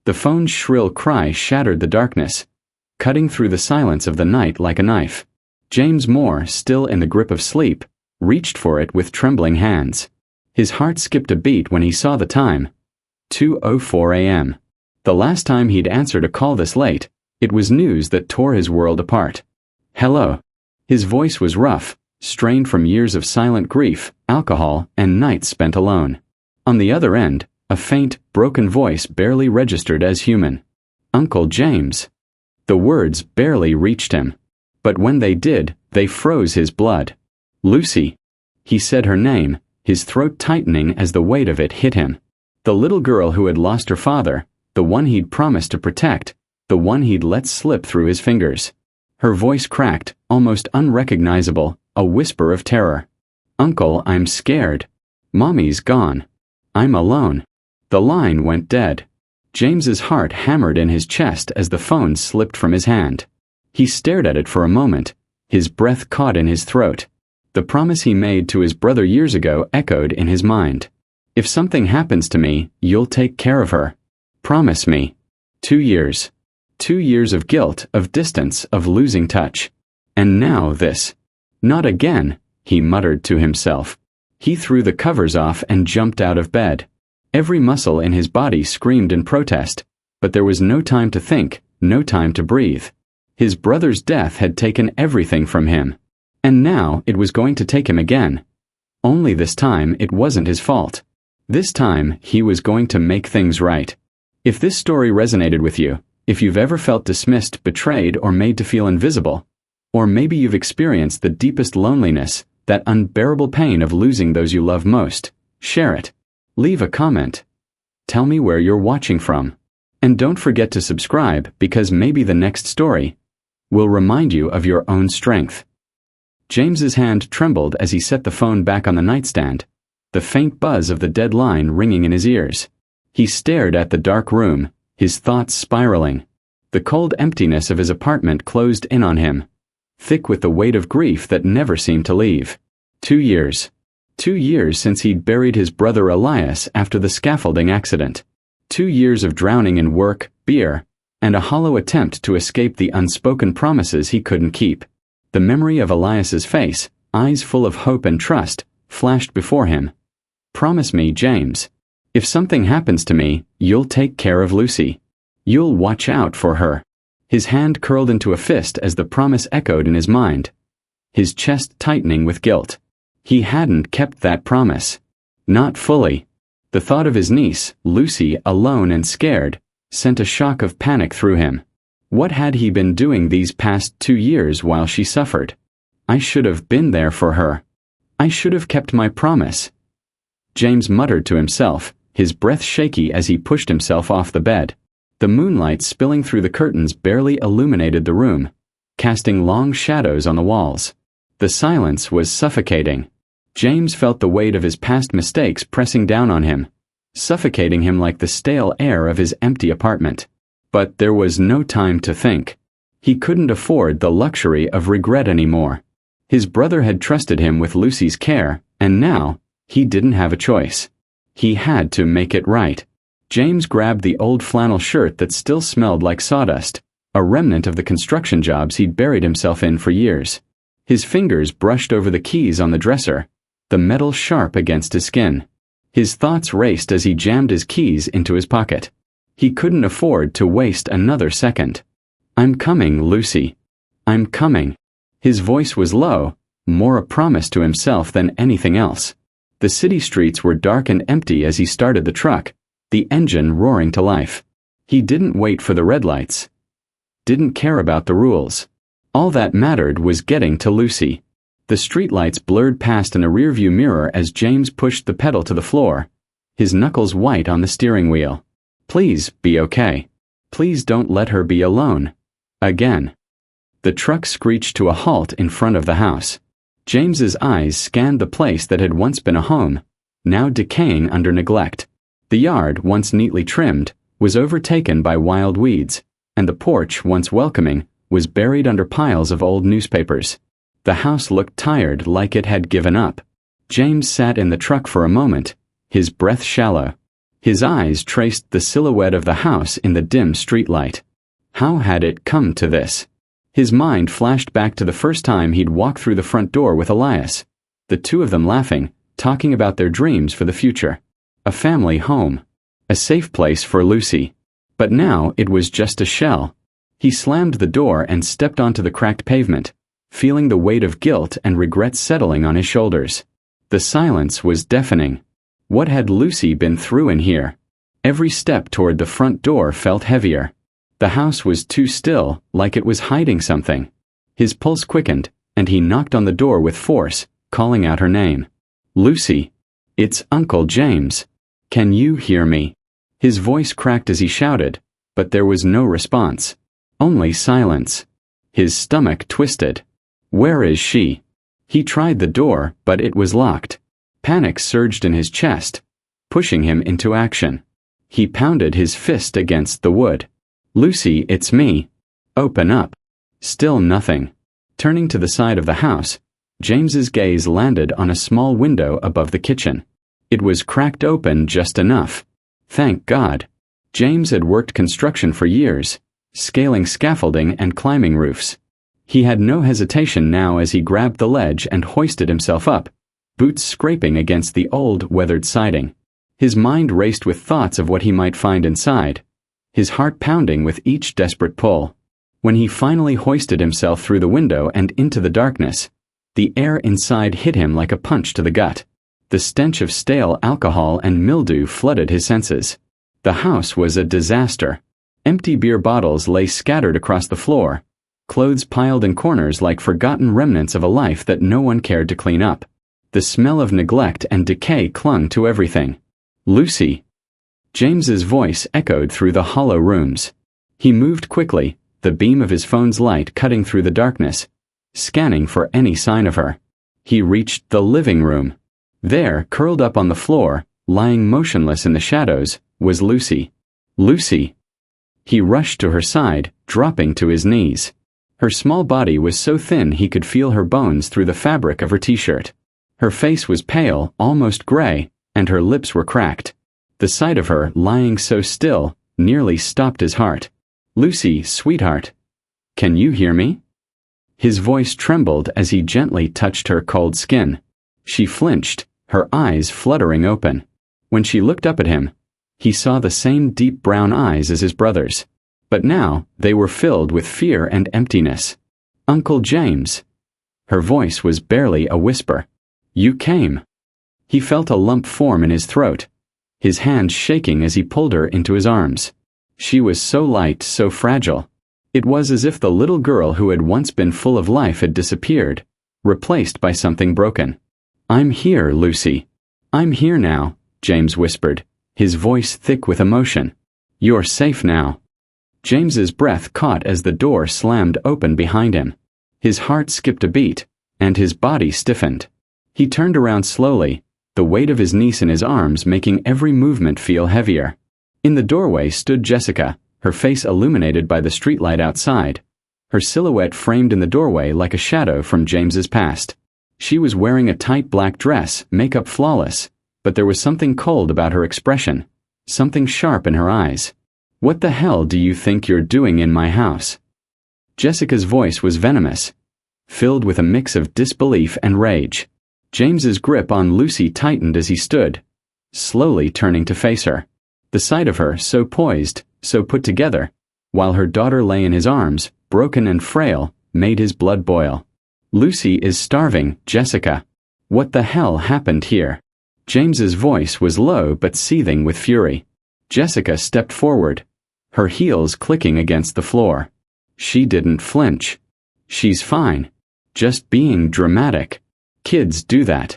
The phone's shrill cry shattered the darkness, cutting through the silence of the night like a knife. James Moore, still in the grip of sleep, reached for it with trembling hands. His heart skipped a beat when he saw the time. 2:04 a.m. The last time he'd answered a call this late, it was news that tore his world apart. "Hello." His voice was rough, strained from years of silent grief, alcohol, and nights spent alone. On the other end, a faint, broken voice barely registered as human. "Uncle James." The words barely reached him. But when they did, they froze his blood. "Lucy." He said her name, his throat tightening as the weight of it hit him. The little girl who had lost her father, the one he'd promised to protect, the one he'd let slip through his fingers. Her voice cracked, almost unrecognizable, a whisper of terror. "Uncle, I'm scared. Mommy's gone. I'm alone." The line went dead. James's heart hammered in his chest as the phone slipped from his hand. He stared at it for a moment, his breath caught in his throat. The promise he made to his brother years ago echoed in his mind. "If something happens to me, you'll take care of her. Promise me." 2 years. 2 years of guilt, of distance, of losing touch. And now this. "Not again," he muttered to himself. He threw the covers off and jumped out of bed. Every muscle in his body screamed in protest, but there was no time to think, no time to breathe. His brother's death had taken everything from him. And now it was going to take him again. Only this time it wasn't his fault. This time he was going to make things right. If this story resonated with you, if you've ever felt dismissed, betrayed, or made to feel invisible, or maybe you've experienced the deepest loneliness, that unbearable pain of losing those you love most, share it. Leave a comment. Tell me where you're watching from. And don't forget to subscribe, because maybe the next story will remind you of your own strength. James's hand trembled as he set the phone back on the nightstand, the faint buzz of the dead line ringing in his ears. He stared at the dark room, his thoughts spiraling. The cold emptiness of his apartment closed in on him, thick with the weight of grief that never seemed to leave. 2 years. 2 years since he'd buried his brother Elias after the scaffolding accident. 2 years of drowning in work, beer, and a hollow attempt to escape the unspoken promises he couldn't keep. The memory of Elias's face, eyes full of hope and trust, flashed before him. "Promise me, James. If something happens to me, you'll take care of Lucy. You'll watch out for her." His hand curled into a fist as the promise echoed in his mind, his chest tightening with guilt. He hadn't kept that promise. Not fully. The thought of his niece, Lucy, alone and scared, sent a shock of panic through him. What had he been doing these past 2 years while she suffered? "I should have been there for her. I should have kept my promise." James muttered to himself, his breath shaky as he pushed himself off the bed. The moonlight spilling through the curtains barely illuminated the room, casting long shadows on the walls. The silence was suffocating. James felt the weight of his past mistakes pressing down on him, suffocating him like the stale air of his empty apartment. But there was no time to think. He couldn't afford the luxury of regret anymore. His brother had trusted him with Lucy's care, and now, he didn't have a choice. He had to make it right. James grabbed the old flannel shirt that still smelled like sawdust, a remnant of the construction jobs he'd buried himself in for years. His fingers brushed over the keys on the dresser, the metal sharp against his skin. His thoughts raced as he jammed his keys into his pocket. He couldn't afford to waste another second. "I'm coming, Lucy. I'm coming." His voice was low, more a promise to himself than anything else. The city streets were dark and empty as he started the truck, the engine roaring to life. He didn't wait for the red lights. Didn't care about the rules. All that mattered was getting to Lucy. The streetlights blurred past in a rearview mirror as James pushed the pedal to the floor, his knuckles white on the steering wheel. Please be okay. Please don't let her be alone. Again. The truck screeched to a halt in front of the house. James's eyes scanned the place that had once been a home, now decaying under neglect. The yard, once neatly trimmed, was overtaken by wild weeds, and the porch, once welcoming, was buried under piles of old newspapers. The house looked tired, like it had given up. James sat in the truck for a moment, his breath shallow. His eyes traced the silhouette of the house in the dim streetlight. How had it come to this? His mind flashed back to the first time he'd walked through the front door with Elias. The two of them laughing, talking about their dreams for the future. A family home. A safe place for Lucy. But now it was just a shell. He slammed the door and stepped onto the cracked pavement, feeling the weight of guilt and regret settling on his shoulders. The silence was deafening. What had Lucy been through in here? Every step toward the front door felt heavier. The house was too still, like it was hiding something. His pulse quickened, and he knocked on the door with force, calling out her name. Lucy. It's Uncle James. Can you hear me? His voice cracked as he shouted, but there was no response. Only silence. His stomach twisted. Where is she? He tried the door, but it was locked. Panic surged in his chest, pushing him into action. He pounded his fist against the wood. Lucy, it's me. Open up. Still nothing. Turning to the side of the house, James's gaze landed on a small window above the kitchen. It was cracked open just enough. Thank God. James had worked construction for years, scaling scaffolding and climbing roofs. He had no hesitation now as he grabbed the ledge and hoisted himself up, boots scraping against the old, weathered siding. His mind raced with thoughts of what he might find inside, his heart pounding with each desperate pull. When he finally hoisted himself through the window and into the darkness, the air inside hit him like a punch to the gut. The stench of stale alcohol and mildew flooded his senses. The house was a disaster. Empty beer bottles lay scattered across the floor, clothes piled in corners like forgotten remnants of a life that no one cared to clean up. The smell of neglect and decay clung to everything. Lucy. James's voice echoed through the hollow rooms. He moved quickly, the beam of his phone's light cutting through the darkness, scanning for any sign of her. He reached the living room. There, curled up on the floor, lying motionless in the shadows, was Lucy. Lucy. He rushed to her side, dropping to his knees. Her small body was so thin he could feel her bones through the fabric of her t-shirt. Her face was pale, almost gray, and her lips were cracked. The sight of her, lying so still, nearly stopped his heart. Lucy, sweetheart. Can you hear me? His voice trembled as he gently touched her cold skin. She flinched, her eyes fluttering open. When she looked up at him, he saw the same deep brown eyes as his brother's. But now, they were filled with fear and emptiness. Uncle James. Her voice was barely a whisper. You came. He felt a lump form in his throat, his hands shaking as he pulled her into his arms. She was so light, so fragile. It was as if the little girl who had once been full of life had disappeared, replaced by something broken. I'm here, Lucy. I'm here now, James whispered, his voice thick with emotion. You're safe now. James's breath caught as the door slammed open behind him. His heart skipped a beat, and his body stiffened. He turned around slowly, the weight of his niece in his arms making every movement feel heavier. In the doorway stood Jessica, her face illuminated by the streetlight outside, her silhouette framed in the doorway like a shadow from James's past. She was wearing a tight black dress, makeup flawless, but there was something cold about her expression, something sharp in her eyes. What the hell do you think you're doing in my house? Jessica's voice was venomous, filled with a mix of disbelief and rage. James's grip on Lucy tightened as he stood, slowly turning to face her. The sight of her, so poised, so put together, while her daughter lay in his arms, broken and frail, made his blood boil. Lucy is starving, Jessica. What the hell happened here? James's voice was low but seething with fury. Jessica stepped forward, her heels clicking against the floor. She didn't flinch. She's fine. Just being dramatic. Kids do that.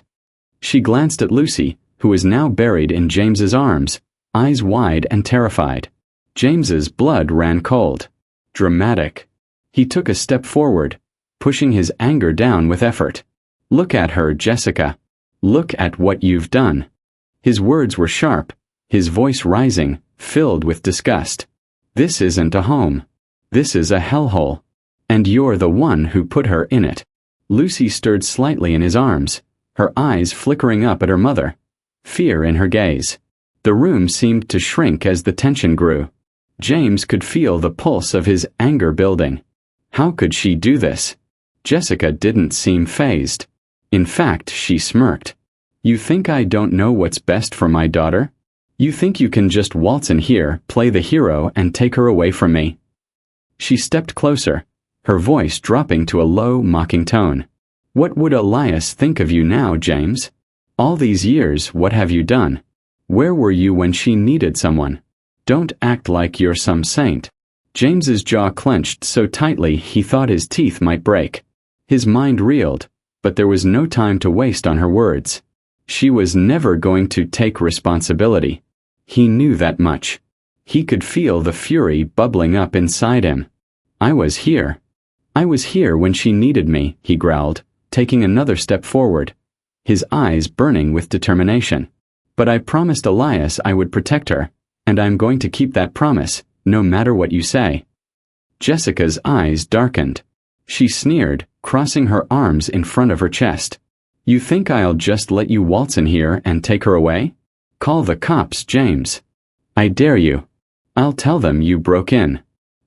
She glanced at Lucy, who was now buried in James's arms, eyes wide and terrified. James's blood ran cold. Dramatic. He took a step forward, pushing his anger down with effort. Look at her, Jessica. Look at what you've done. His words were sharp, his voice rising, filled with disgust. This isn't a home. This is a hellhole. And you're the one who put her in it. Lucy stirred slightly in his arms, her eyes flickering up at her mother, fear in her gaze. The room seemed to shrink as the tension grew. James could feel the pulse of his anger building. How could she do this? Jessica didn't seem fazed. In fact, she smirked. You think I don't know what's best for my daughter? You think you can just waltz in here, play the hero, and take her away from me? She stepped closer, her voice dropping to a low, mocking tone. What would Elias think of you now, James? All these years, what have you done? Where were you when she needed someone? Don't act like you're some saint. James's jaw clenched so tightly he thought his teeth might break. His mind reeled, but there was no time to waste on her words. She was never going to take responsibility. He knew that much. He could feel the fury bubbling up inside him. I was here when she needed me, he growled, taking another step forward, his eyes burning with determination. But I promised Elias I would protect her, and I'm going to keep that promise, no matter what you say. Jessica's eyes darkened. She sneered, crossing her arms in front of her chest. You think I'll just let you waltz in here and take her away? Call the cops, James. I dare you. I'll tell them you broke in.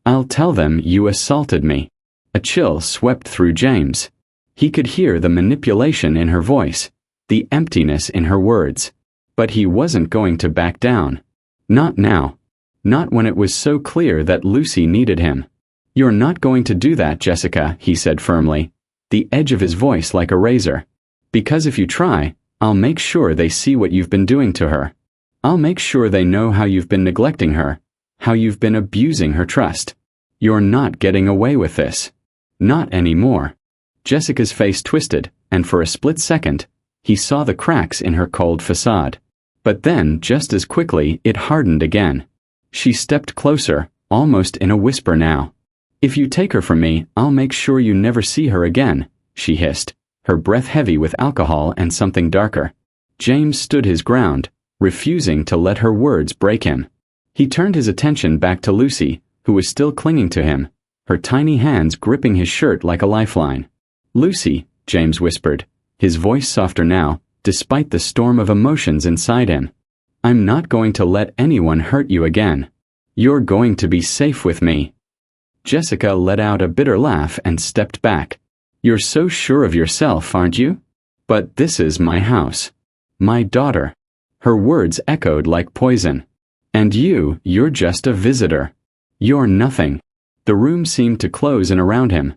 I'll tell them you assaulted me. A chill swept through James. He could hear the manipulation in her voice, the emptiness in her words. But he wasn't going to back down. Not now. Not when it was so clear that Lucy needed him. You're not going to do that, Jessica, he said firmly, the edge of his voice like a razor. Because if you try, I'll make sure they see what you've been doing to her. I'll make sure they know how you've been neglecting her, how you've been abusing her trust. You're not getting away with this. Not anymore. Jessica's face twisted, and for a split second, he saw the cracks in her cold facade. But then, just as quickly, it hardened again. She stepped closer, almost in a whisper now. If you take her from me, I'll make sure you never see her again, she hissed, her breath heavy with alcohol and something darker. James stood his ground, refusing to let her words break him. He turned his attention back to Lucy, who was still clinging to him, her tiny hands gripping his shirt like a lifeline. Lucy, James whispered, his voice softer now, despite the storm of emotions inside him. I'm not going to let anyone hurt you again. You're going to be safe with me. Jessica let out a bitter laugh and stepped back. You're so sure of yourself, aren't you? But this is my house. My daughter. Her words echoed like poison. And you're just a visitor. You're nothing. The room seemed to close in around him,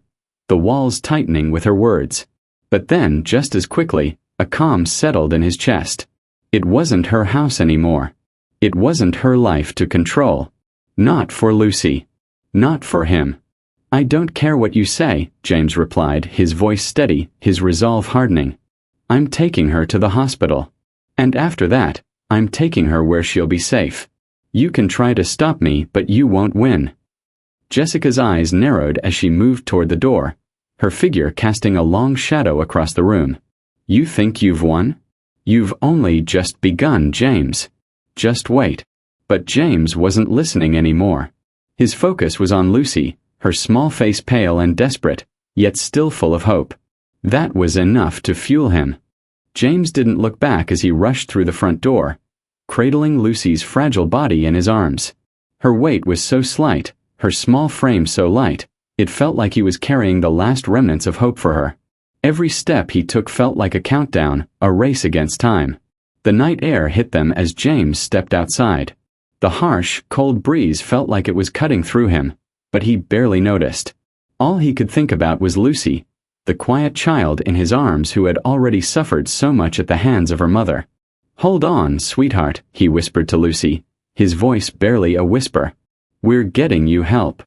the walls tightening with her words. But then, just as quickly, a calm settled in his chest. It wasn't her house anymore. It wasn't her life to control. Not for Lucy. Not for him. I don't care what you say, James replied, his voice steady, his resolve hardening. I'm taking her to the hospital. And after that, I'm taking her where she'll be safe. You can try to stop me, but you won't win. Jessica's eyes narrowed as she moved toward the door, her figure casting a long shadow across the room. You think you've won? You've only just begun, James. Just wait. But James wasn't listening anymore. His focus was on Lucy, her small face pale and desperate, yet still full of hope. That was enough to fuel him. James didn't look back as he rushed through the front door, cradling Lucy's fragile body in his arms. Her weight was so slight, her small frame so light, it felt like he was carrying the last remnants of hope for her. Every step he took felt like a countdown, a race against time. The night air hit them as James stepped outside. The harsh, cold breeze felt like it was cutting through him, but he barely noticed. All he could think about was Lucy, the quiet child in his arms who had already suffered so much at the hands of her mother. Hold on, sweetheart, he whispered to Lucy, his voice barely a whisper. We're getting you help.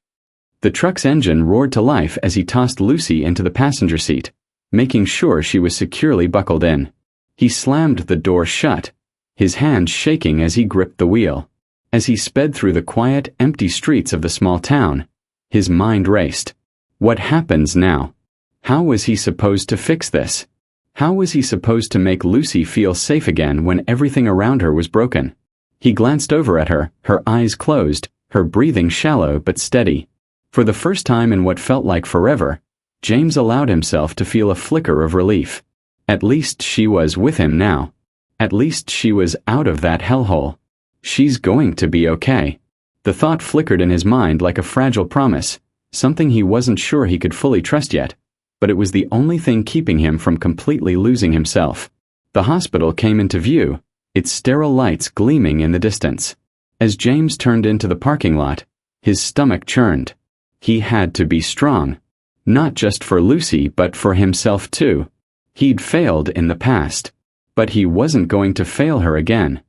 The truck's engine roared to life as he tossed Lucy into the passenger seat, making sure she was securely buckled in. He slammed the door shut, his hands shaking as he gripped the wheel. As he sped through the quiet, empty streets of the small town, his mind raced. What happens now? How was he supposed to fix this? How was he supposed to make Lucy feel safe again when everything around her was broken? He glanced over at her, her eyes closed, her breathing shallow but steady. For the first time in what felt like forever, James allowed himself to feel a flicker of relief. At least she was with him now. At least she was out of that hellhole. She's going to be okay. The thought flickered in his mind like a fragile promise, something he wasn't sure he could fully trust yet, but it was the only thing keeping him from completely losing himself. The hospital came into view, its sterile lights gleaming in the distance. As James turned into the parking lot, his stomach churned. He had to be strong. Not just for Lucy but for himself too. He'd failed in the past. But he wasn't going to fail her again.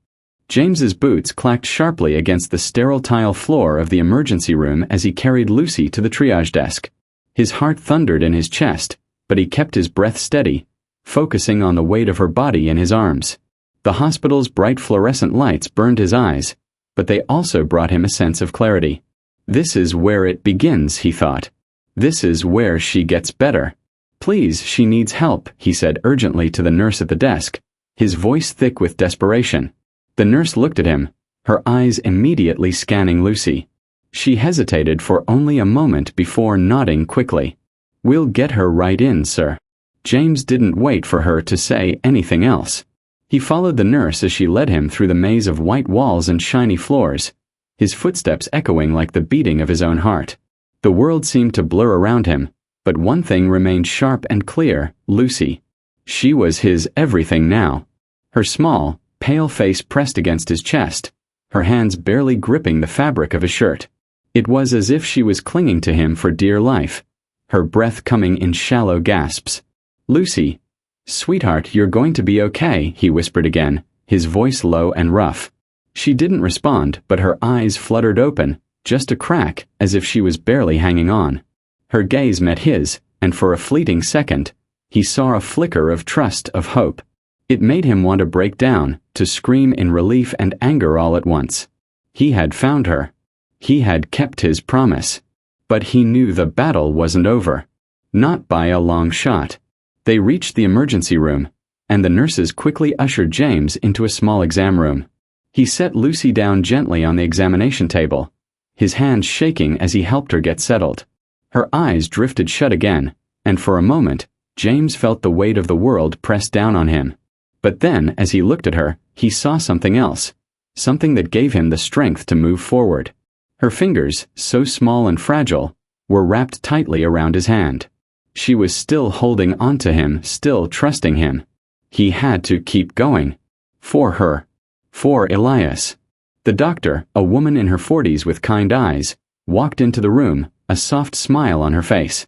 James's boots clacked sharply against the sterile tile floor of the emergency room as he carried Lucy to the triage desk. His heart thundered in his chest, but he kept his breath steady, focusing on the weight of her body in his arms. The hospital's bright fluorescent lights burned his eyes, but they also brought him a sense of clarity. This is where it begins, he thought. This is where she gets better. Please, she needs help, he said urgently to the nurse at the desk, his voice thick with desperation. The nurse looked at him, her eyes immediately scanning Lucy. She hesitated for only a moment before nodding quickly. We'll get her right in, sir. James didn't wait for her to say anything else. He followed the nurse as she led him through the maze of white walls and shiny floors, his footsteps echoing like the beating of his own heart. The world seemed to blur around him, but one thing remained sharp and clear: Lucy. She was his everything now. Her small, pale face pressed against his chest, her hands barely gripping the fabric of his shirt. It was as if she was clinging to him for dear life, her breath coming in shallow gasps. Lucy. Sweetheart, you're going to be okay, he whispered again, his voice low and rough. She didn't respond, but her eyes fluttered open, just a crack, as if she was barely hanging on. Her gaze met his, and for a fleeting second, he saw a flicker of trust, of hope. It made him want to break down, to scream in relief and anger all at once. He had found her. He had kept his promise. But he knew the battle wasn't over. Not by a long shot. They reached the emergency room, and the nurses quickly ushered James into a small exam room. He set Lucy down gently on the examination table, his hands shaking as he helped her get settled. Her eyes drifted shut again, and for a moment, James felt the weight of the world press down on him. But then, as he looked at her, he saw something else, something that gave him the strength to move forward. Her fingers, so small and fragile, were wrapped tightly around his hand. She was still holding on to him, still trusting him. He had to keep going. For her. For Elias. The doctor, a woman in her 40s with kind eyes, walked into the room, a soft smile on her face.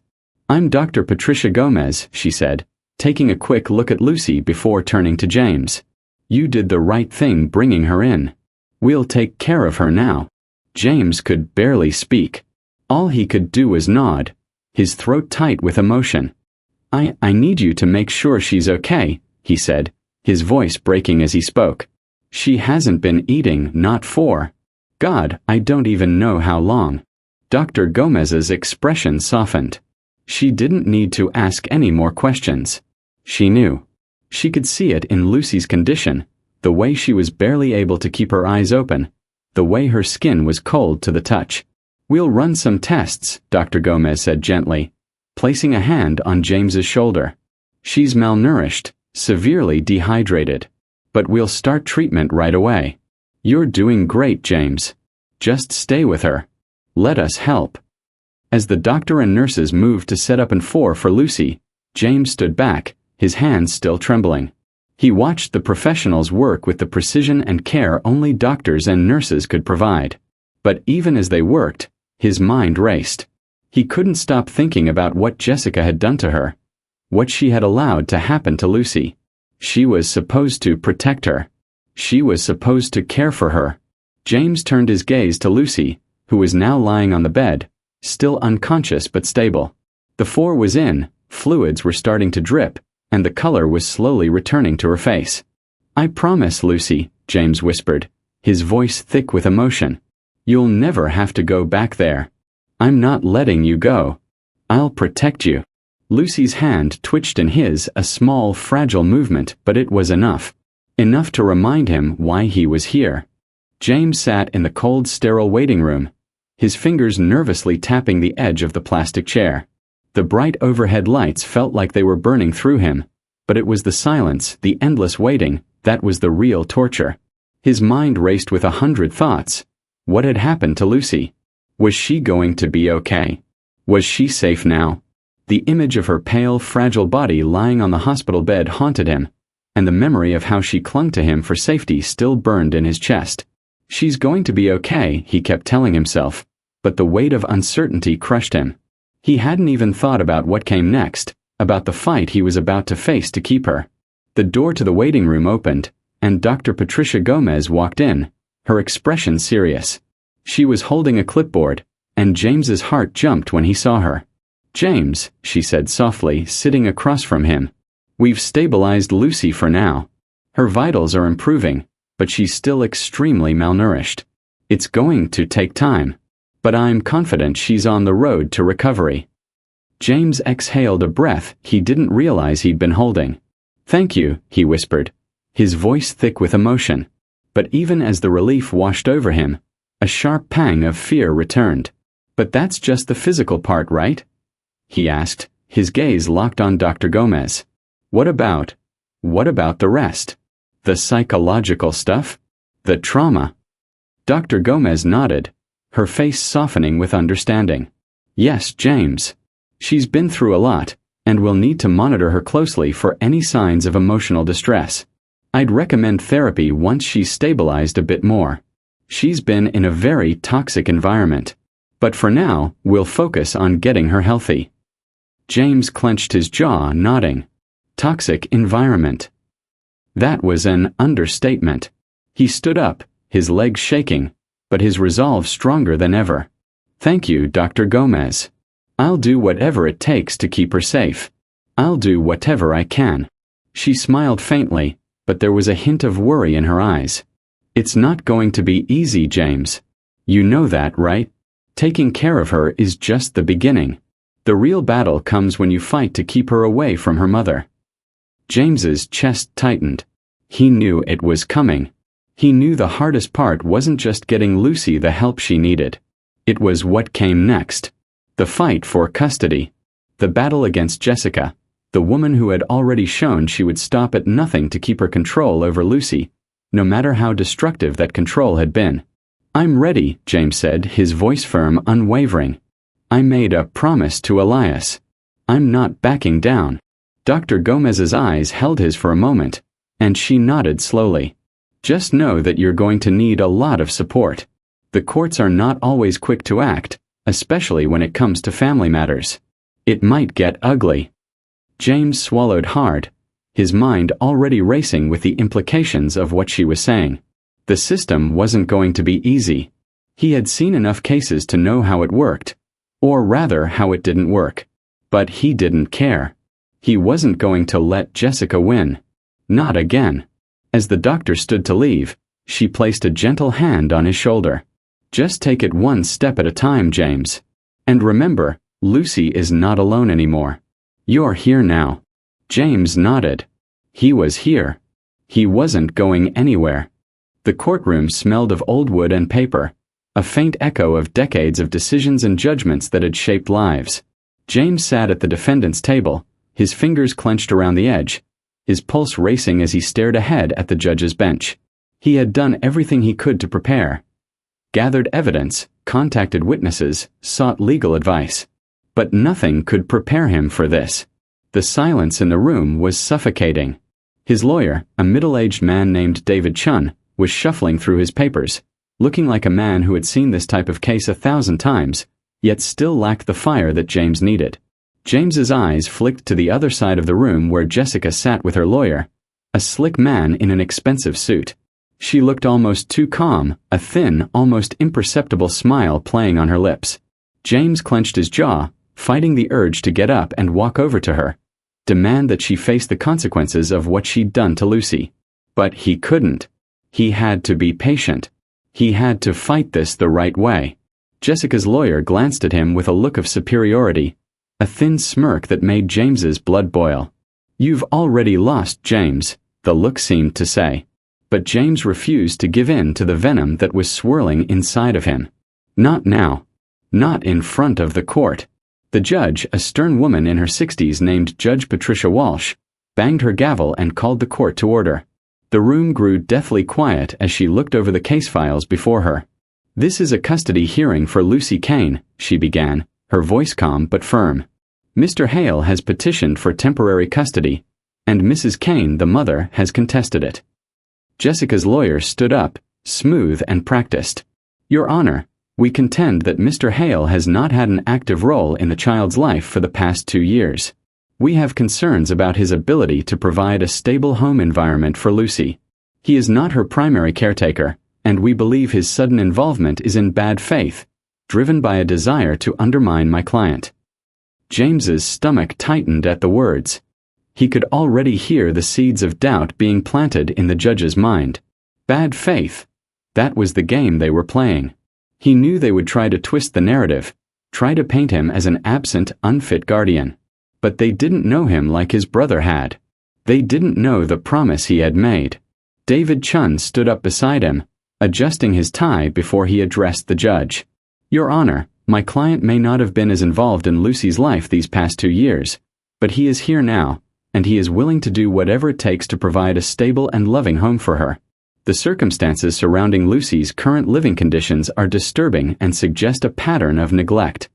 I'm Dr. Patricia Gomez, she said, taking a quick look at Lucy before turning to James. You did the right thing bringing her in. We'll take care of her now. James could barely speak. All he could do was nod, his throat tight with emotion. I need you to make sure she's okay, he said, his voice breaking as he spoke. She hasn't been eating, not for. God, I don't even know how long. Dr. Gomez's expression softened. She didn't need to ask any more questions. She knew. She could see it in Lucy's condition, the way she was barely able to keep her eyes open, the way her skin was cold to the touch. We'll run some tests, Dr. Gomez said gently, placing a hand on James's shoulder. She's malnourished, severely dehydrated. But we'll start treatment right away. You're doing great, James. Just stay with her. Let us help. As the doctor and nurses moved to set up an IV for Lucy, James stood back, his hands still trembling. He watched the professionals work with the precision and care only doctors and nurses could provide. But even as they worked, his mind raced. He couldn't stop thinking about what Jessica had done to her, what she had allowed to happen to Lucy. She was supposed to protect her. She was supposed to care for her. James turned his gaze to Lucy, who was now lying on the bed, still unconscious but stable. The IV was in, fluids were starting to drip, and the color was slowly returning to her face. I promise, Lucy, James whispered, his voice thick with emotion. You'll never have to go back there. I'm not letting you go. I'll protect you. Lucy's hand twitched in his, a small, fragile movement, but it was enough. Enough to remind him why he was here. James sat in the cold, sterile waiting room, his fingers nervously tapping the edge of the plastic chair. The bright overhead lights felt like they were burning through him, but it was the silence, the endless waiting, that was the real torture. His mind raced with 100 thoughts. What had happened to Lucy? Was she going to be okay? Was she safe now? The image of her pale, fragile body lying on the hospital bed haunted him, and the memory of how she clung to him for safety still burned in his chest. She's going to be okay, he kept telling himself, but the weight of uncertainty crushed him. He hadn't even thought about what came next, about the fight he was about to face to keep her. The door to the waiting room opened, and Dr. Patricia Gomez walked in, her expression serious. She was holding a clipboard, and James's heart jumped when he saw her. "James," she said softly, sitting across from him, "we've stabilized Lucy for now. Her vitals are improving, but she's still extremely malnourished. It's going to take time, but I'm confident she's on the road to recovery." James exhaled a breath he didn't realize he'd been holding. "Thank you," he whispered, his voice thick with emotion. But even as the relief washed over him, a sharp pang of fear returned. "But that's just the physical part, right?" he asked, his gaze locked on Dr. Gomez. What about the rest? The psychological stuff? The trauma?" Dr. Gomez nodded, her face softening with understanding. "Yes, James. She's been through a lot, and we'll need to monitor her closely for any signs of emotional distress. I'd recommend therapy once she's stabilized a bit more. She's been in a very toxic environment. But for now, we'll focus on getting her healthy." James clenched his jaw, nodding. Toxic environment. That was an understatement. He stood up, his legs shaking, but his resolve stronger than ever. "Thank you, Dr. Gomez. I'll do whatever it takes to keep her safe. I'll do whatever I can." She smiled faintly, but there was a hint of worry in her eyes. "It's not going to be easy, James. You know that, right? Taking care of her is just the beginning. The real battle comes when you fight to keep her away from her mother." James's chest tightened. He knew it was coming. He knew the hardest part wasn't just getting Lucy the help she needed. It was what came next. The fight for custody. The battle against Jessica, the woman who had already shown she would stop at nothing to keep her control over Lucy, no matter how destructive that control had been. "I'm ready," James said, his voice firm, unwavering. "I made a promise to Elias. I'm not backing down." Dr. Gomez's eyes held his for a moment, and she nodded slowly. "Just know that you're going to need a lot of support. The courts are not always quick to act, especially when it comes to family matters. It might get ugly." James swallowed hard, his mind already racing with the implications of what she was saying. The system wasn't going to be easy. He had seen enough cases to know how it worked, or rather how it didn't work. But he didn't care. He wasn't going to let Jessica win. Not again. As the doctor stood to leave, she placed a gentle hand on his shoulder. "Just take it one step at a time, James. And remember, Lucy is not alone anymore. You're here now." James nodded. He was here. He wasn't going anywhere. The courtroom smelled of old wood and paper, a faint echo of decades of decisions and judgments that had shaped lives. James sat at the defendant's table, his fingers clenched around the edge, his pulse racing as he stared ahead at the judge's bench. He had done everything he could to prepare. Gathered evidence, contacted witnesses, sought legal advice. But nothing could prepare him for this. The silence in the room was suffocating. His lawyer, a middle-aged man named David Chun, was shuffling through his papers, looking like a man who had seen this type of case 1,000 times, yet still lacked the fire that James needed. James's eyes flicked to the other side of the room where Jessica sat with her lawyer, a slick man in an expensive suit. She looked almost too calm, a thin, almost imperceptible smile playing on her lips. James clenched his jaw, fighting the urge to get up and walk over to her, demand that she face the consequences of what she'd done to Lucy. But he couldn't. He had to be patient. He had to fight this the right way. Jessica's lawyer glanced at him with a look of superiority, a thin smirk that made James's blood boil. "You've already lost, James," the look seemed to say. But James refused to give in to the venom that was swirling inside of him. Not now. Not in front of the court. The judge, a stern woman in her 60s named Judge Patricia Walsh, banged her gavel and called the court to order. The room grew deathly quiet as she looked over the case files before her. "This is a custody hearing for Lucy Kane," she began, her voice calm but firm. "Mr. Hale has petitioned for temporary custody, and Mrs. Kane, the mother, has contested it." Jessica's lawyer stood up, smooth and practiced. "Your Honor, we contend that Mr. Hale has not had an active role in the child's life for the past 2 years. We have concerns about his ability to provide a stable home environment for Lucy. He is not her primary caretaker, and we believe his sudden involvement is in bad faith, driven by a desire to undermine my client." James's stomach tightened at the words. He could already hear the seeds of doubt being planted in the judge's mind. Bad faith. That was the game they were playing. He knew they would try to twist the narrative, try to paint him as an absent, unfit guardian. But they didn't know him like his brother had. They didn't know the promise he had made. David Chun stood up beside him, adjusting his tie before he addressed the judge. "Your Honor, my client may not have been as involved in Lucy's life these past 2 years, but he is here now, and he is willing to do whatever it takes to provide a stable and loving home for her. The circumstances surrounding Lucy's current living conditions are disturbing and suggest a pattern of neglect."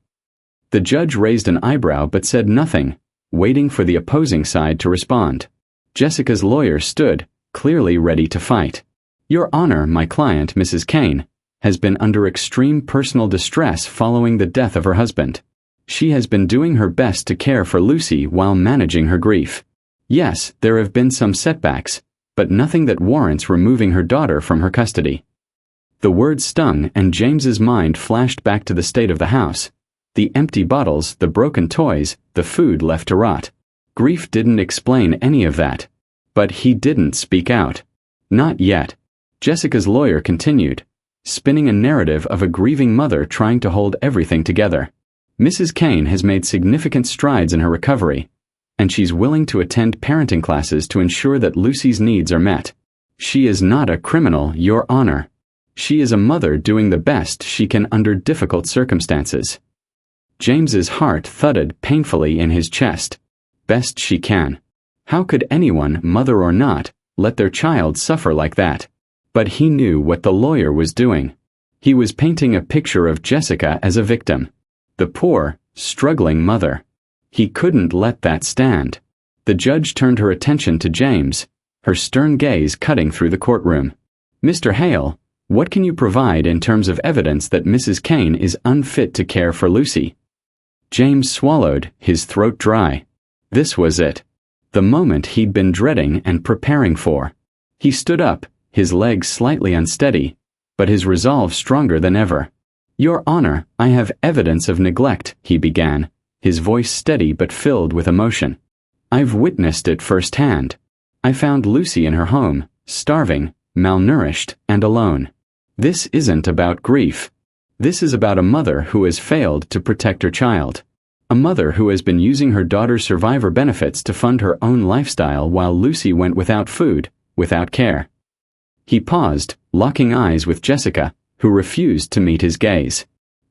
The judge raised an eyebrow but said nothing, waiting for the opposing side to respond. Jessica's lawyer stood, clearly ready to fight. "Your Honor, my client, Mrs. Kane, has been under extreme personal distress following the death of her husband. She has been doing her best to care for Lucy while managing her grief. Yes, there have been some setbacks, but nothing that warrants removing her daughter from her custody." The word stung, and James's mind flashed back to the state of the house. The empty bottles, the broken toys, the food left to rot. Grief didn't explain any of that. But he didn't speak out. Not yet. Jessica's lawyer continued, spinning a narrative of a grieving mother trying to hold everything together. "Mrs. Kane has made significant strides in her recovery, and she's willing to attend parenting classes to ensure that Lucy's needs are met. She is not a criminal, Your Honor. She is a mother doing the best she can under difficult circumstances." James's heart thudded painfully in his chest. Best she can. How could anyone, mother or not, let their child suffer like that? But he knew what the lawyer was doing. He was painting a picture of Jessica as a victim. The poor, struggling mother. He couldn't let that stand. The judge turned her attention to James, her stern gaze cutting through the courtroom. "Mr. Hale, what can you provide in terms of evidence that Mrs. Kane is unfit to care for Lucy?" James swallowed, his throat dry. This was it. The moment he'd been dreading and preparing for. He stood up, his legs slightly unsteady, but his resolve stronger than ever. "Your Honor, I have evidence of neglect," he began, his voice steady but filled with emotion. "I've witnessed it firsthand. I found Lucy in her home, starving, malnourished, and alone. This isn't about grief. This is about a mother who has failed to protect her child. A mother who has been using her daughter's survivor benefits to fund her own lifestyle while Lucy went without food, without care." He paused, locking eyes with Jessica, who refused to meet his gaze.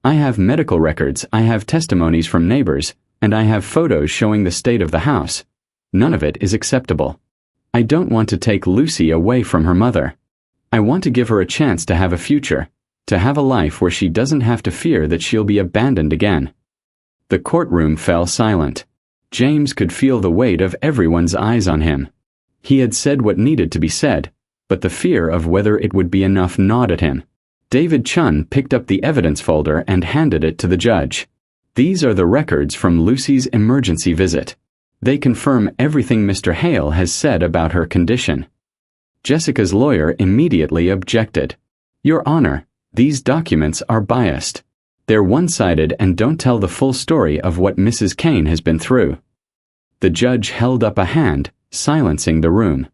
"I have medical records, I have testimonies from neighbors, and I have photos showing the state of the house. None of it is acceptable. I don't want to take Lucy away from her mother. I want to give her a chance to have a future, to have a life where she doesn't have to fear that she'll be abandoned again." The courtroom fell silent. James could feel the weight of everyone's eyes on him. He had said what needed to be said, but the fear of whether it would be enough gnawed at him. David Chun picked up the evidence folder and handed it to the judge. "These are the records from Lucy's emergency visit. They confirm everything Mr. Hale has said about her condition." Jessica's lawyer immediately objected. "Your Honor, these documents are biased. They're one-sided and don't tell the full story of what Mrs. Kane has been through." The judge held up a hand, silencing the room.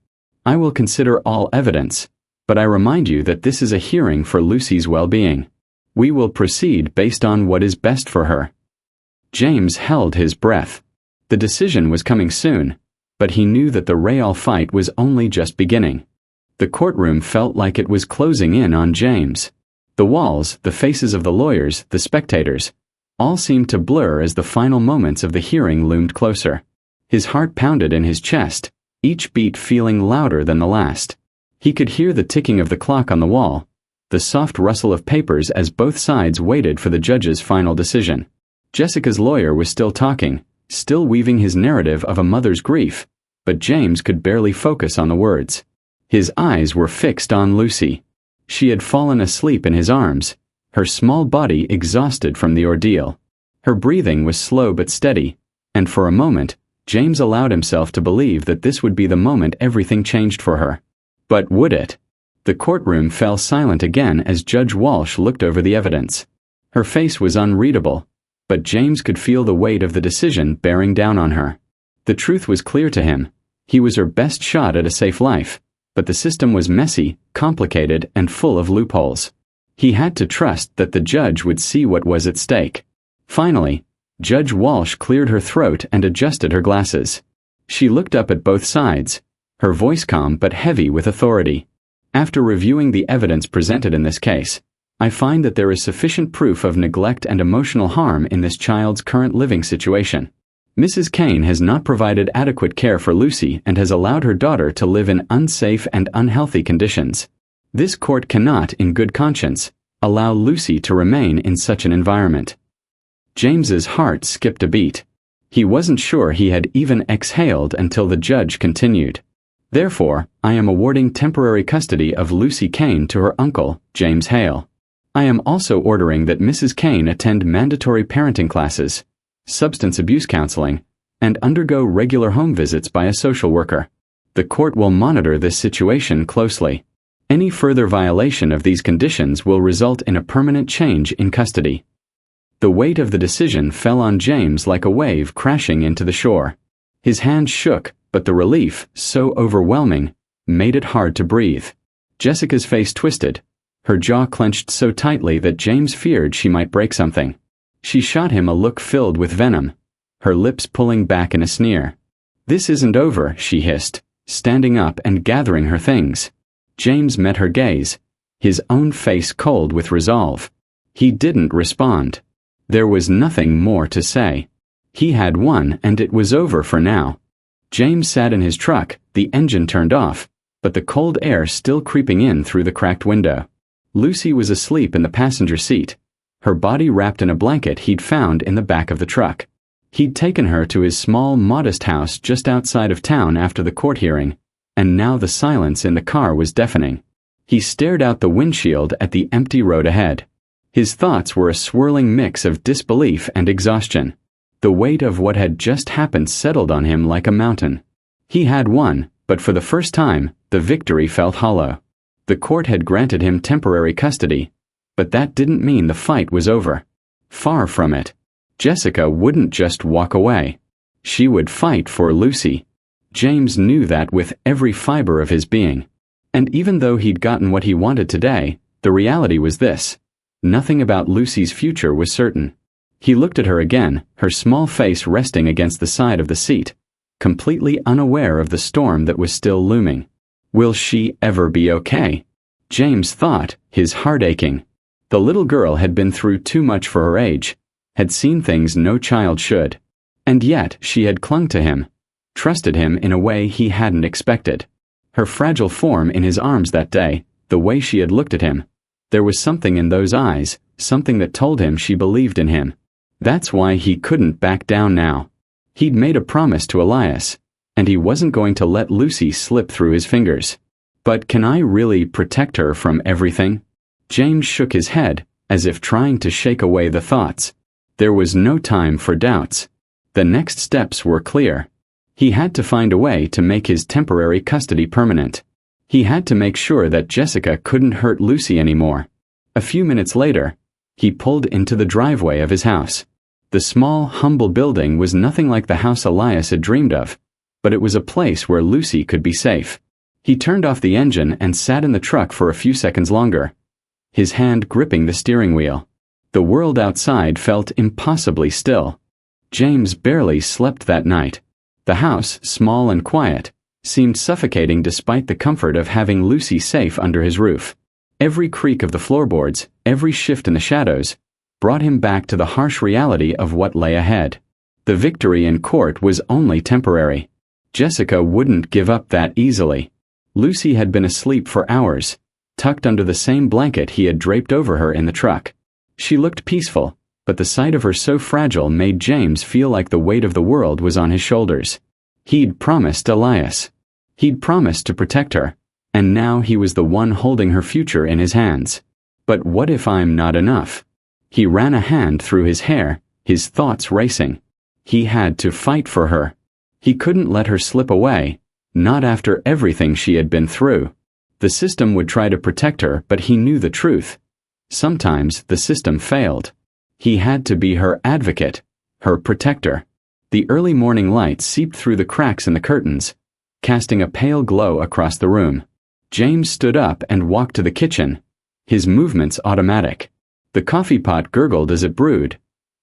"I will consider all evidence, but I remind you that this is a hearing for Lucy's well-being. We will proceed based on what is best for her." James held his breath. The decision was coming soon, but he knew that the Rayall fight was only just beginning. The courtroom felt like it was closing in on James. The walls, the faces of the lawyers, the spectators, all seemed to blur as the final moments of the hearing loomed closer. His heart pounded in his chest, each beat feeling louder than the last. He could hear the ticking of the clock on the wall, the soft rustle of papers as both sides waited for the judge's final decision. Jessica's lawyer was still talking, still weaving his narrative of a mother's grief, but James could barely focus on the words. His eyes were fixed on Lucy. She had fallen asleep in his arms, her small body exhausted from the ordeal. Her breathing was slow but steady, and for a moment, James allowed himself to believe that this would be the moment everything changed for her. But would it? The courtroom fell silent again as Judge Walsh looked over the evidence. Her face was unreadable, but James could feel the weight of the decision bearing down on her. The truth was clear to him. He was her best shot at a safe life, but the system was messy, complicated, and full of loopholes. He had to trust that the judge would see what was at stake. Finally, Judge Walsh cleared her throat and adjusted her glasses. She looked up at both sides, her voice calm but heavy with authority. After reviewing the evidence presented in this case, I find that there is sufficient proof of neglect and emotional harm in this child's current living situation. Mrs. Kane has not provided adequate care for Lucy and has allowed her daughter to live in unsafe and unhealthy conditions. This court cannot, in good conscience, allow Lucy to remain in such an environment. James's heart skipped a beat. He wasn't sure he had even exhaled until the judge continued. Therefore, I am awarding temporary custody of Lucy Kane to her uncle, James Hale. I am also ordering that Mrs. Kane attend mandatory parenting classes, substance abuse counseling, and undergo regular home visits by a social worker. The court will monitor this situation closely. Any further violation of these conditions will result in a permanent change in custody. The weight of the decision fell on James like a wave crashing into the shore. His hand shook, but the relief, so overwhelming, made it hard to breathe. Jessica's face twisted, her jaw clenched so tightly that James feared she might break something. She shot him a look filled with venom, her lips pulling back in a sneer. "This isn't over," she hissed, standing up and gathering her things. James met her gaze, his own face cold with resolve. He didn't respond. There was nothing more to say. He had won and it was over for now. James sat in his truck, the engine turned off, but the cold air still creeping in through the cracked window. Lucy was asleep in the passenger seat, her body wrapped in a blanket he'd found in the back of the truck. He'd taken her to his small, modest house just outside of town after the court hearing, and now the silence in the car was deafening. He stared out the windshield at the empty road ahead. His thoughts were a swirling mix of disbelief and exhaustion. The weight of what had just happened settled on him like a mountain. He had won, but for the first time, the victory felt hollow. The court had granted him temporary custody, but that didn't mean the fight was over. Far from it. Jessica wouldn't just walk away. She would fight for Lucy. James knew that with every fiber of his being. And even though he'd gotten what he wanted today, the reality was this: nothing about Lucy's future was certain. He looked at her again, her small face resting against the side of the seat, completely unaware of the storm that was still looming. Will she ever be okay? James thought, his heart aching. The little girl had been through too much for her age, had seen things no child should. And yet she had clung to him, trusted him in a way he hadn't expected. Her fragile form in his arms that day, the way she had looked at him. There was something in those eyes, something that told him she believed in him. That's why he couldn't back down now. He'd made a promise to Elias, and he wasn't going to let Lucy slip through his fingers. But can I really protect her from everything? James shook his head, as if trying to shake away the thoughts. There was no time for doubts. The next steps were clear. He had to find a way to make his temporary custody permanent. He had to make sure that Jessica couldn't hurt Lucy anymore. A few minutes later, he pulled into the driveway of his house. The small, humble building was nothing like the house Elias had dreamed of, but it was a place where Lucy could be safe. He turned off the engine and sat in the truck for a few seconds longer, his hand gripping the steering wheel. The world outside felt impossibly still. James barely slept that night. The house, small and quiet, seemed suffocating despite the comfort of having Lucy safe under his roof. Every creak of the floorboards, every shift in the shadows, brought him back to the harsh reality of what lay ahead. The victory in court was only temporary. Jessica wouldn't give up that easily. Lucy had been asleep for hours, tucked under the same blanket he had draped over her in the truck. She looked peaceful, but the sight of her so fragile made James feel like the weight of the world was on his shoulders. He'd promised Elias. He'd promised to protect her, and now he was the one holding her future in his hands. But what if I'm not enough? He ran a hand through his hair, his thoughts racing. He had to fight for her. He couldn't let her slip away, not after everything she had been through. The system would try to protect her, but he knew the truth. Sometimes the system failed. He had to be her advocate, her protector. The early morning light seeped through the cracks in the curtains, casting a pale glow across the room. James stood up and walked to the kitchen, his movements automatic. The coffee pot gurgled as it brewed,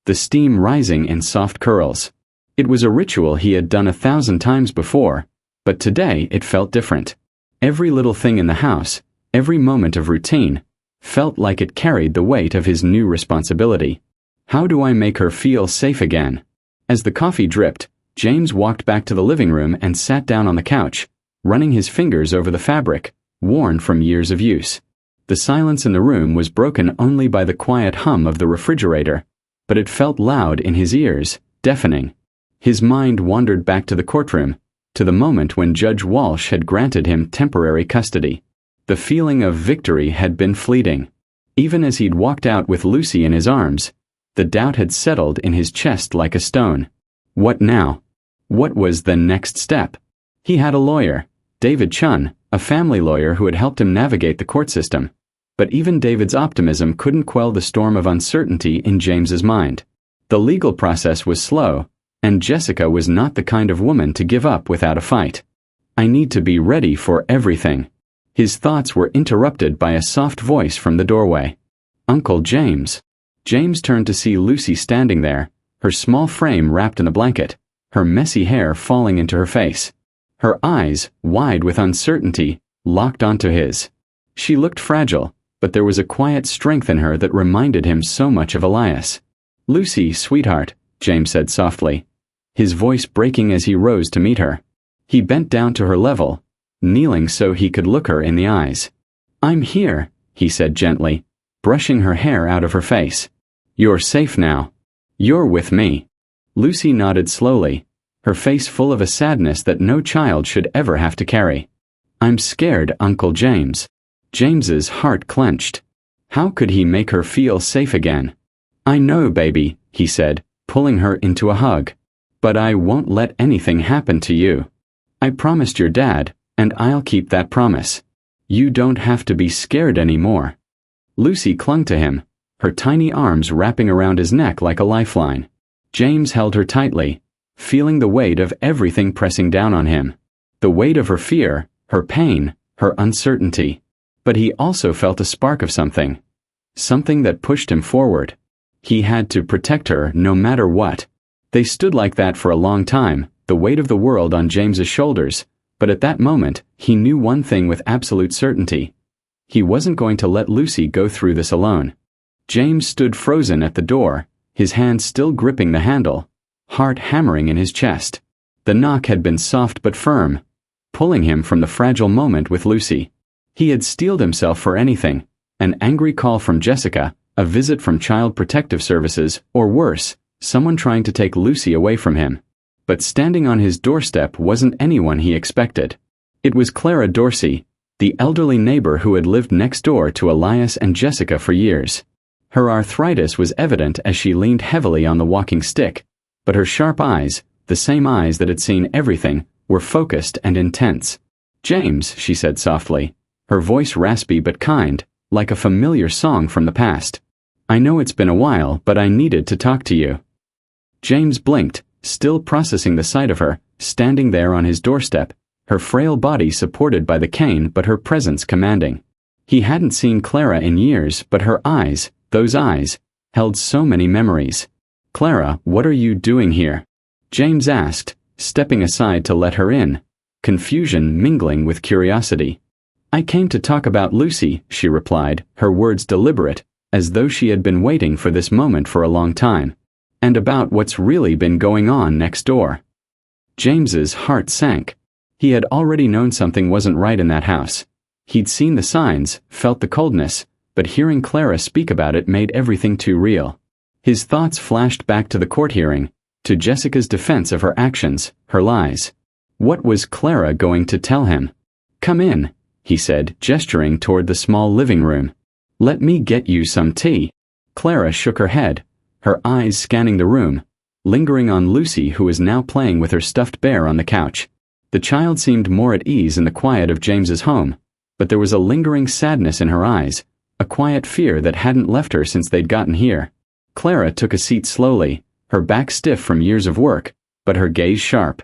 the steam rising in soft curls. It was a ritual he had done 1,000 times before, but today it felt different. Every little thing in the house, every moment of routine, felt like it carried the weight of his new responsibility. How do I make her feel safe again? As the coffee dripped, James walked back to the living room and sat down on the couch, running his fingers over the fabric, worn from years of use. The silence in the room was broken only by the quiet hum of the refrigerator, but it felt loud in his ears, deafening. His mind wandered back to the courtroom, to the moment when Judge Walsh had granted him temporary custody. The feeling of victory had been fleeting. Even as he'd walked out with Lucy in his arms, the doubt had settled in his chest like a stone. What now? What was the next step? He had a lawyer, David Chun, a family lawyer who had helped him navigate the court system. But even David's optimism couldn't quell the storm of uncertainty in James's mind. The legal process was slow, and Jessica was not the kind of woman to give up without a fight. I need to be ready for everything. His thoughts were interrupted by a soft voice from the doorway. Uncle James. James turned to see Lucy standing there, her small frame wrapped in a blanket, her messy hair falling into her face. Her eyes, wide with uncertainty, locked onto his. She looked fragile, but there was a quiet strength in her that reminded him so much of Elias. Lucy, sweetheart, James said softly, his voice breaking as he rose to meet her. He bent down to her level, kneeling so he could look her in the eyes. I'm here, he said gently, brushing her hair out of her face. You're safe now. You're with me. Lucy nodded slowly, her face full of a sadness that no child should ever have to carry. I'm scared, Uncle James. James's heart clenched. How could he make her feel safe again? I know, baby, he said, pulling her into a hug. But I won't let anything happen to you. I promised your dad, and I'll keep that promise. You don't have to be scared anymore. Lucy clung to him, her tiny arms wrapping around his neck like a lifeline. James held her tightly, feeling the weight of everything pressing down on him. The weight of her fear, her pain, her uncertainty. But he also felt a spark of something. Something that pushed him forward. He had to protect her no matter what. They stood like that for a long time, the weight of the world on James's shoulders, but at that moment, he knew one thing with absolute certainty. He wasn't going to let Lucy go through this alone. James stood frozen at the door, his hand still gripping the handle, heart hammering in his chest. The knock had been soft but firm, pulling him from the fragile moment with Lucy. He had steeled himself for anything, an angry call from Jessica, a visit from Child Protective Services, or worse, someone trying to take Lucy away from him. But standing on his doorstep wasn't anyone he expected. It was Clara Dorsey, the elderly neighbor who had lived next door to Elias and Jessica for years. Her arthritis was evident as she leaned heavily on the walking stick, but her sharp eyes, the same eyes that had seen everything, were focused and intense. James, she said softly, her voice raspy but kind, like a familiar song from the past. I know it's been a while, but I needed to talk to you. James blinked, still processing the sight of her, standing there on his doorstep, her frail body supported by the cane but her presence commanding. He hadn't seen Clara in years, but her eyes, those eyes, held so many memories. Clara, what are you doing here? James asked, stepping aside to let her in, confusion mingling with curiosity. I came to talk about Lucy, she replied, her words deliberate, as though she had been waiting for this moment for a long time, and about what's really been going on next door. James's heart sank. He had already known something wasn't right in that house. He'd seen the signs, felt the coldness, but hearing Clara speak about it made everything too real. His thoughts flashed back to the court hearing, to Jessica's defense of her actions, her lies. What was Clara going to tell him? "Come in," he said, gesturing toward the small living room. "Let me get you some tea." Clara shook her head, her eyes scanning the room, lingering on Lucy, who was now playing with her stuffed bear on the couch. The child seemed more at ease in the quiet of James's home, but there was a lingering sadness in her eyes, a quiet fear that hadn't left her since they'd gotten here. Clara took a seat slowly, her back stiff from years of work, but her gaze sharp.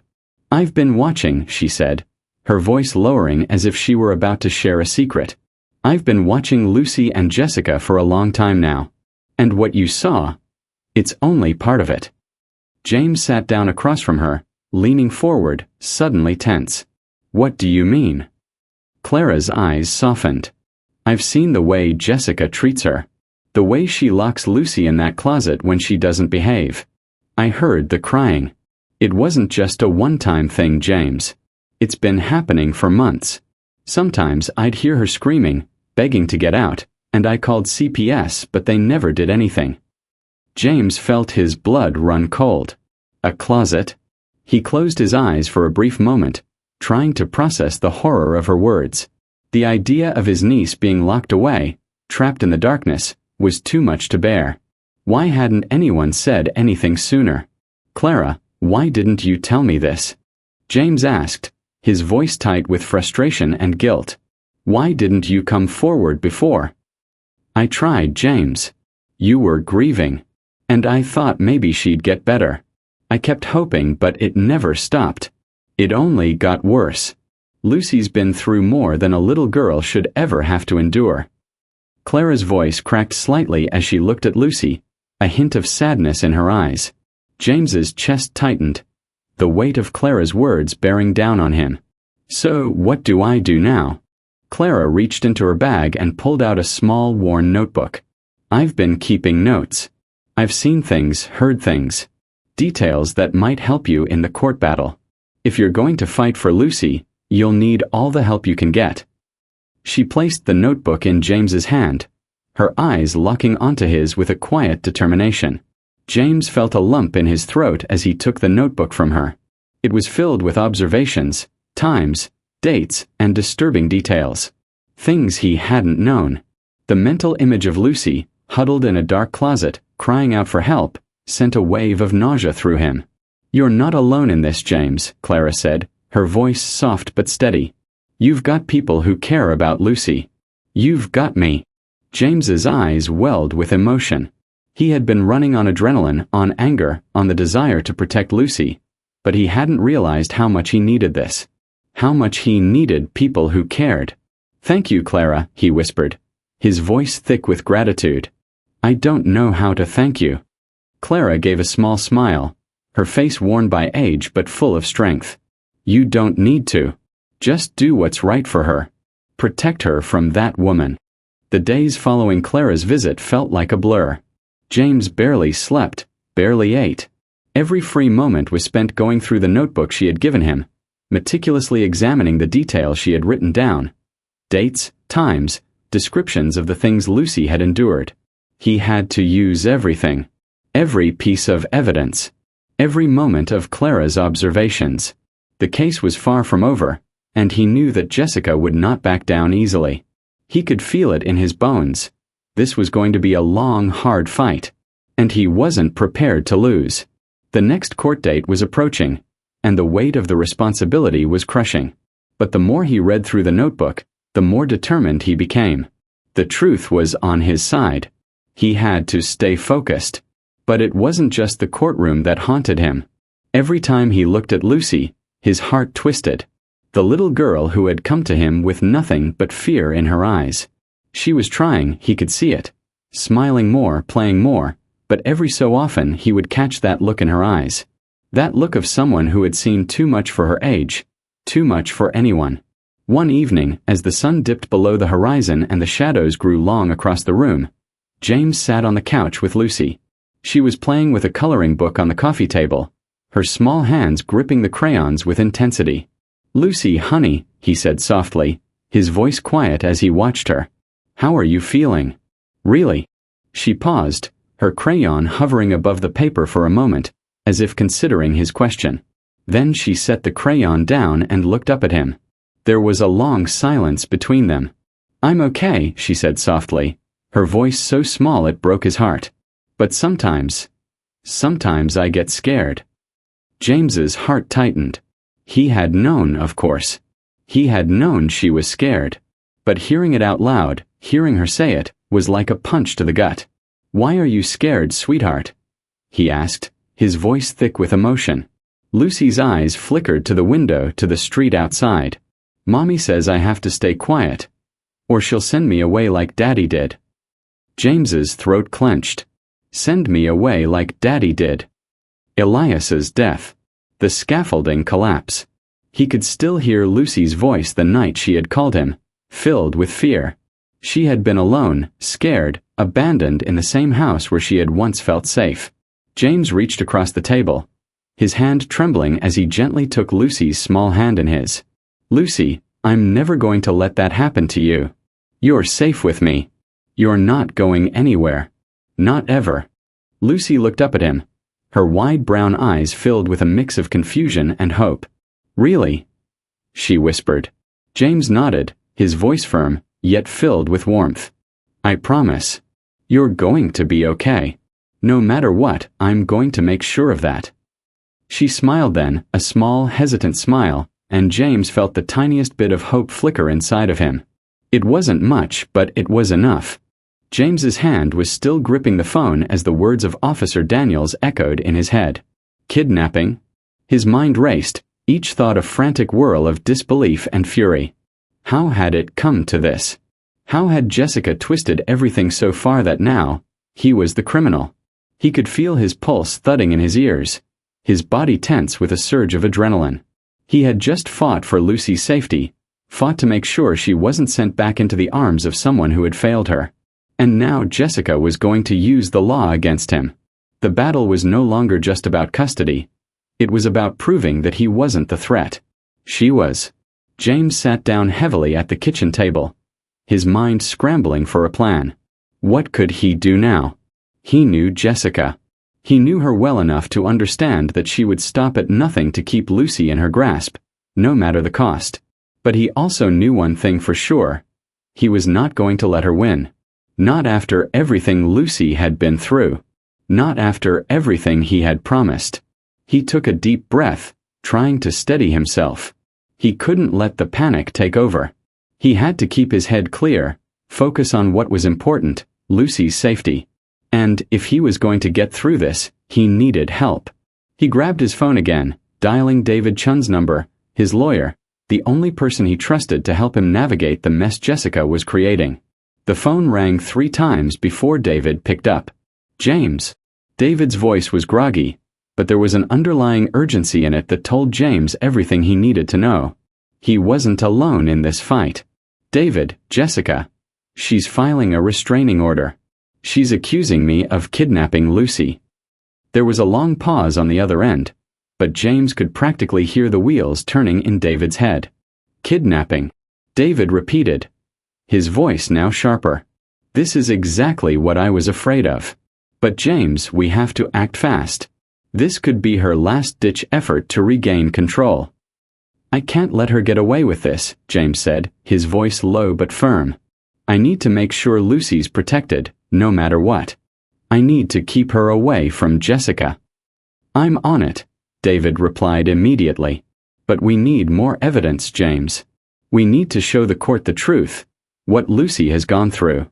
"I've been watching," she said, her voice lowering as if she were about to share a secret. "I've been watching Lucy and Jessica for a long time now. And what you saw, it's only part of it." James sat down across from her, leaning forward, suddenly tense. "What do you mean?" Clara's eyes softened. "I've seen the way Jessica treats her. The way she locks Lucy in that closet when she doesn't behave. I heard the crying. It wasn't just a one-time thing, James. It's been happening for months. Sometimes I'd hear her screaming, begging to get out, and I called CPS, but they never did anything." James felt his blood run cold. A closet? He closed his eyes for a brief moment, trying to process the horror of her words. The idea of his niece being locked away, trapped in the darkness, was too much to bear. Why hadn't anyone said anything sooner? "Clara, why didn't you tell me this?" James asked, his voice tight with frustration and guilt. "Why didn't you come forward before?" "I tried, James. You were grieving. And I thought maybe she'd get better. I kept hoping, but it never stopped. It only got worse. Lucy's been through more than a little girl should ever have to endure." Clara's voice cracked slightly as she looked at Lucy, a hint of sadness in her eyes. James's chest tightened, the weight of Clara's words bearing down on him. "So, what do I do now?" Clara reached into her bag and pulled out a small, worn notebook. "I've been keeping notes. I've seen things, heard things. Details that might help you in the court battle. If you're going to fight for Lucy, you'll need all the help you can get." She placed the notebook in James's hand, her eyes locking onto his with a quiet determination. James felt a lump in his throat as he took the notebook from her. It was filled with observations, times, dates, and disturbing details. Things he hadn't known. The mental image of Lucy, huddled in a dark closet, crying out for help, sent a wave of nausea through him. "You're not alone in this, James," Clara said, her voice soft but steady. "You've got people who care about Lucy. You've got me." James's eyes welled with emotion. He had been running on adrenaline, on anger, on the desire to protect Lucy, but he hadn't realized how much he needed this. How much he needed people who cared. "Thank you, Clara," he whispered, his voice thick with gratitude. "I don't know how to thank you." Clara gave a small smile, her face worn by age but full of strength. "You don't need to. Just do what's right for her. Protect her from that woman." The days following Clara's visit felt like a blur. James barely slept, barely ate. Every free moment was spent going through the notebook she had given him, meticulously examining the details she had written down. Dates, times, descriptions of the things Lucy had endured. He had to use everything. Every piece of evidence. Every moment of Clara's observations. The case was far from over, and he knew that Jessica would not back down easily. He could feel it in his bones. This was going to be a long, hard fight, and he wasn't prepared to lose. The next court date was approaching, and the weight of the responsibility was crushing. But the more he read through the notebook, the more determined he became. The truth was on his side. He had to stay focused. But it wasn't just the courtroom that haunted him. Every time he looked at Lucy, his heart twisted. The little girl who had come to him with nothing but fear in her eyes. She was trying, he could see it. Smiling more, playing more, but every so often he would catch that look in her eyes. That look of someone who had seen too much for her age, too much for anyone. One evening, as the sun dipped below the horizon and the shadows grew long across the room, James sat on the couch with Lucy. She was playing with a coloring book on the coffee table, her small hands gripping the crayons with intensity. "Lucy, honey," he said softly, his voice quiet as he watched her. "How are you feeling?" "Really?" She paused, her crayon hovering above the paper for a moment, as if considering his question. Then she set the crayon down and looked up at him. There was a long silence between them. "I'm okay," she said softly, her voice so small it broke his heart. "But sometimes I get scared." James's heart tightened. He had known, of course. He had known she was scared. But hearing it out loud, hearing her say it, was like a punch to the gut. "Why are you scared, sweetheart?" he asked, his voice thick with emotion. Lucy's eyes flickered to the window to the street outside. "Mommy says I have to stay quiet, or she'll send me away like Daddy did." James's throat clenched. Send me away like Daddy did. Elias's death. The scaffolding collapse. He could still hear Lucy's voice the night she had called him, filled with fear. She had been alone, scared, abandoned in the same house where she had once felt safe. James reached across the table, his hand trembling as he gently took Lucy's small hand in his. "Lucy, I'm never going to let that happen to you. You're safe with me. You're not going anywhere. Not ever." Lucy looked up at him, her wide brown eyes filled with a mix of confusion and hope. "Really?" she whispered. James nodded, his voice firm, yet filled with warmth. "I promise. You're going to be okay. No matter what, I'm going to make sure of that." She smiled then, a small, hesitant smile, and James felt the tiniest bit of hope flicker inside of him. It wasn't much, but it was enough. James's hand was still gripping the phone as the words of Officer Daniels echoed in his head. Kidnapping? His mind raced, each thought a frantic whirl of disbelief and fury. How had it come to this? How had Jessica twisted everything so far that now, he was the criminal? He could feel his pulse thudding in his ears, his body tense with a surge of adrenaline. He had just fought for Lucy's safety, fought to make sure she wasn't sent back into the arms of someone who had failed her. And now Jessica was going to use the law against him. The battle was no longer just about custody. It was about proving that he wasn't the threat. She was. James sat down heavily at the kitchen table, his mind scrambling for a plan. What could he do now? He knew Jessica. He knew her well enough to understand that she would stop at nothing to keep Lucy in her grasp, no matter the cost. But he also knew one thing for sure. He was not going to let her win. Not after everything Lucy had been through. Not after everything he had promised. He took a deep breath, trying to steady himself. He couldn't let the panic take over. He had to keep his head clear, focus on what was important, Lucy's safety. And if he was going to get through this, he needed help. He grabbed his phone again, dialing David Chun's number, his lawyer, the only person he trusted to help him navigate the mess Jessica was creating. The phone rang 3 times before David picked up. "James." David's voice was groggy, but there was an underlying urgency in it that told James everything he needed to know. He wasn't alone in this fight. "David, Jessica. She's filing a restraining order. She's accusing me of kidnapping Lucy." There was a long pause on the other end, but James could practically hear the wheels turning in David's head. "Kidnapping," David repeated, his voice now sharper. "This is exactly what I was afraid of. But James, we have to act fast. This could be her last-ditch effort to regain control." "I can't let her get away with this," James said, his voice low but firm. "I need to make sure Lucy's protected, no matter what. I need to keep her away from Jessica." "I'm on it," David replied immediately. "But we need more evidence, James. We need to show the court the truth, what Lucy has gone through.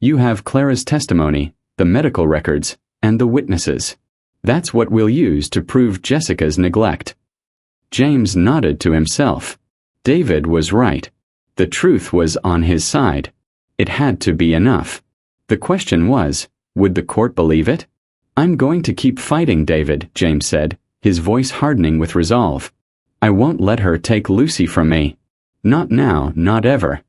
You have Clara's testimony, the medical records, and the witnesses. That's what we'll use to prove Jessica's neglect." James nodded to himself. David was right. The truth was on his side. It had to be enough. The question was, would the court believe it? "I'm going to keep fighting, David," James said, his voice hardening with resolve. "I won't let her take Lucy from me. Not now, not ever."